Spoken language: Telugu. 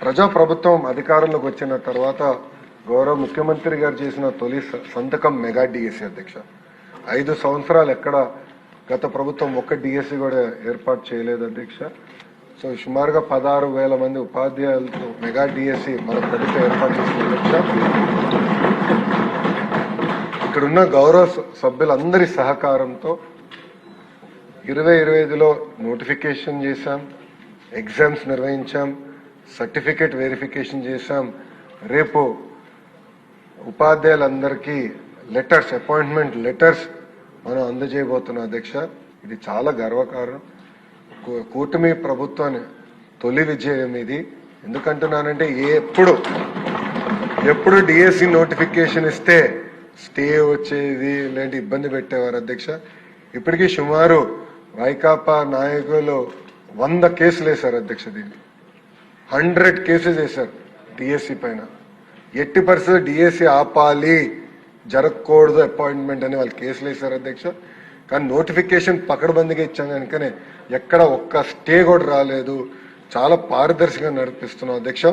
ప్రజాప్రభుత్వం అధికారంలోకి వచ్చిన తర్వాత గౌరవ ముఖ్యమంత్రి గారు చేసిన తొలి సంతకం మెగా డిఎస్సి అధ్యక్ష. 5 సంవత్సరాలు ఎక్కడ గత ప్రభుత్వం ఒక్క డిఎస్సి కూడా ఏర్పాటు చేయలేదు అధ్యక్ష. సో సుమారుగా 16,000 మంది ఉపాధ్యాయులతో మెగా డిఎస్సి మన ప్రభుత్వం ఏర్పాటు చేసిన అధ్యక్ష. ఇక్కడున్న గౌరవ సభ్యులందరి సహకారంతో 2025లో నోటిఫికేషన్ చేశాం, ఎగ్జామ్స్ నిర్వహించాం, సర్టిఫికేట్ వెరిఫికేషన్ చేశాం. రేపు ఉపాధ్యాయులందరికీ లెటర్స్, అపాయింట్మెంట్ లెటర్స్ మనం అందజేయబోతున్నాం అధ్యక్ష. ఇది చాలా గర్వకారణం. కూటమి ప్రభుత్వాన్ని తొలి విజయం ఇది. ఎందుకంటున్నానంటే ఎప్పుడు డిఎస్సి నోటిఫికేషన్ ఇస్తే స్టే వచ్చేది, లేదంటే ఇబ్బంది పెట్టేవారు అధ్యక్ష. ఇప్పటికీ సుమారు వైకాపా నాయకులు 100 కేసులు వేశారు అధ్యక్ష. దీన్ని 100 కేసెస్ వేశారు డిఎస్సి పైన. ఎట్టి పరిస్థితి డిఎస్సి ఆపాలి, జరగకూడదు అపాయింట్మెంట్ అని వాళ్ళు కేసులు వేశారు అధ్యక్ష. కానీ నోటిఫికేషన్ పకడ్బందీగా ఇచ్చాం కనుకనే ఎక్కడ ఒక్క స్టే కూడా రాలేదు. చాలా పారదర్శకంగా నడిపిస్తున్నాం అధ్యక్ష.